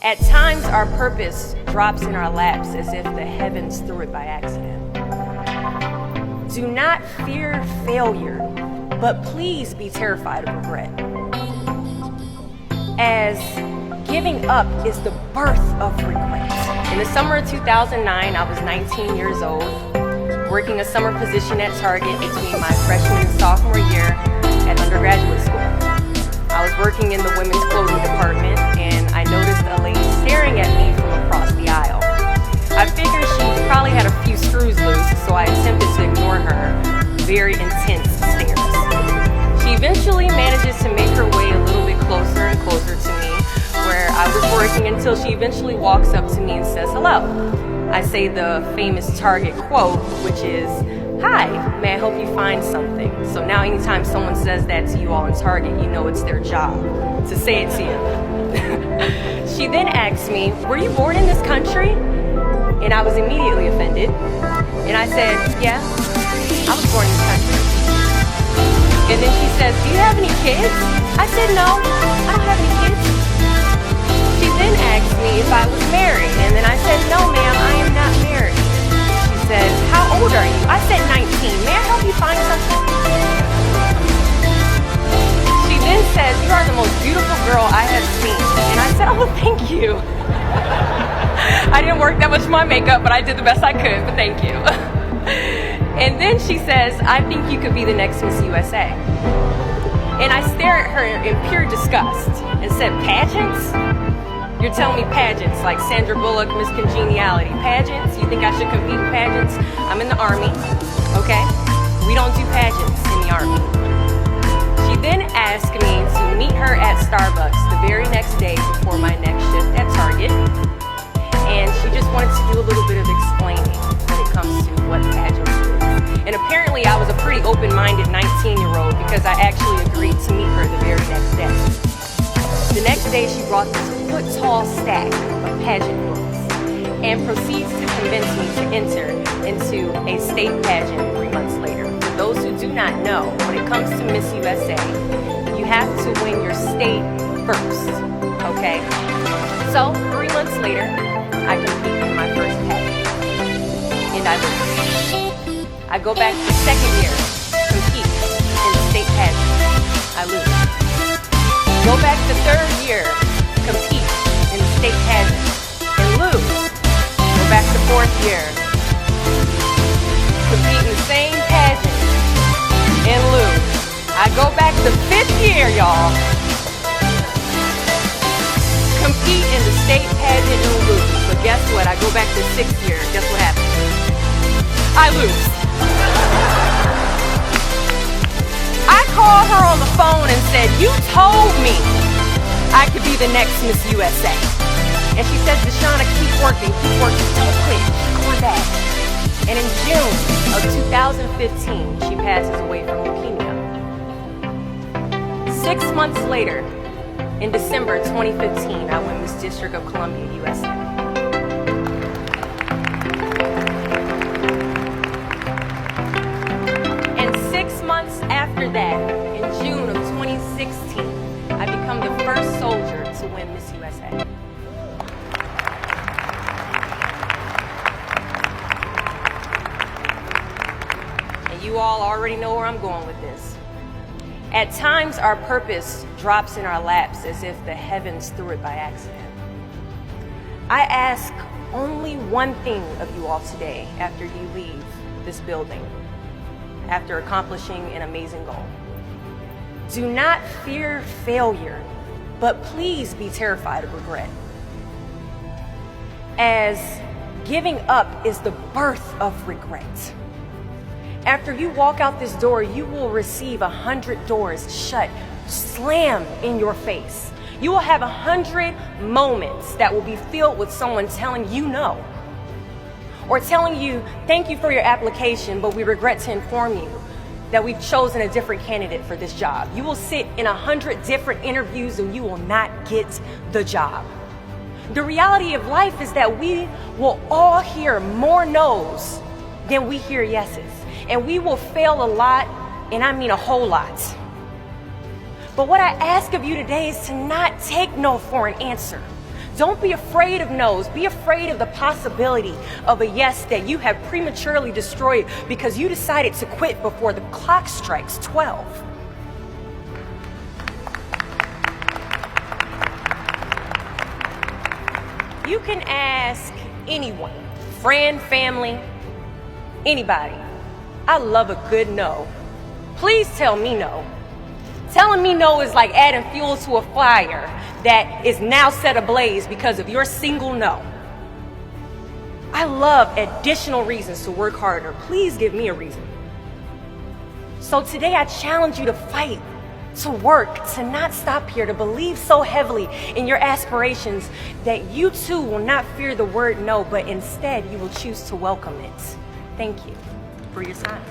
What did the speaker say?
At times, our purpose drops in our laps as if the heavens threw it by accident. Do not fear failure, but please be terrified of regret. As giving up is the birth of regret. In the summer of 2009, I was 19 years old, working a summer position at Target between my freshman and sophomore year at undergraduate school. I was working in the women's clothing department, and I noticed a lady staring at me from across the aisle. I figured she probably had a few screws loose, so I attempted to ignore her very intense stares. She eventually manages to make her way a little bit closer and closer to me, where I was working, until she eventually walks up to me and says hello. I say the famous Target quote, which is, "Hi, may I help you find something?" So now anytime someone says that to you all in Target, you know it's their job to say it to you. She then asks me, "Were you born in this country?" And I was immediately offended. And I said, "Yeah, I was born in this country." And then she says, "Do you have any kids?" I said, "No, I don't have any kids." She then asked me if I was married, and then I said, "No, ma'am, I am not married." She says, "How old are you?" I said, 19. "May I help you find something?" She then says, "You are the most beautiful girl I have seen." And I said, "Oh, thank you." I didn't work that much on my makeup, but I did the best I could, but thank you. And then she says, "I think you could be the next Miss USA." And I stare at her in pure disgust and said, "Pageants? You're telling me pageants like Sandra Bullock, Miss Congeniality. Pageants? You think I should compete in pageants? I'm in the Army, okay? We don't do pageants in the Army." She then asked me to meet her at Starbucks the very next day before my next shift at Target. And she just wanted to do a little bit of explaining when it comes to what pageants is. And apparently I was a pretty open-minded 19-year-old, because I actually agreed to meet her the very next day. The next day, she brought this foot-tall stack of pageant books and proceeds to convince me to enter into a state pageant 3 months later. For those who do not know, when it comes to Miss USA, you have to win your state first, okay? So 3 months later, I compete in my first pageant, and I lose. I go back the second year, compete in the state pageant. I lose. Go back the third year, compete in the state pageant, and lose. Go back the fourth year, compete in the same pageant, and lose. I go back the fifth year, y'all, compete in the state pageant and lose. But guess what? I go back the sixth year. Guess what happens? I lose. I called her on the phone and said, "You told me I could be the next Miss USA." And she says, "Deshauna, keep working, don't quit, keep going back." And in June of 2015, she passes away from leukemia. 6 months later, in December 2015, I win Miss District of Columbia, USA. And 6 months after that, in June of 2016, I become the first soldier to win Miss USA. And you all already know where I'm going with this. At times, our purpose drops in our laps as if the heavens threw it by accident. I ask only one thing of you all today after you leave this building, after accomplishing an amazing goal. Do not fear failure, but please be terrified of regret. As giving up is the birth of regret. After you walk out this door, you will receive 100 doors shut, slammed in your face. You will have 100 moments that will be filled with someone telling you no, or telling you, "Thank you for your application, but we regret to inform you that we've chosen a different candidate for this job." You will sit in 100 different interviews and you will not get the job. The reality of life is that we will all hear more no's than we hear yeses. And we will fail a lot, and I mean a whole lot. But what I ask of you today is to not take no for an answer. Don't be afraid of no's. Be afraid of the possibility of a yes that you have prematurely destroyed because you decided to quit before the clock strikes 12. You can ask anyone, friend, family, anybody. I love a good no. Please tell me no. Telling me no is like adding fuel to a fire that is now set ablaze because of your single no. I love additional reasons to work harder. Please give me a reason. So today I challenge you to fight, to work, to not stop here, to believe so heavily in your aspirations that you too will not fear the word no, but instead you will choose to welcome it. Thank you for your time.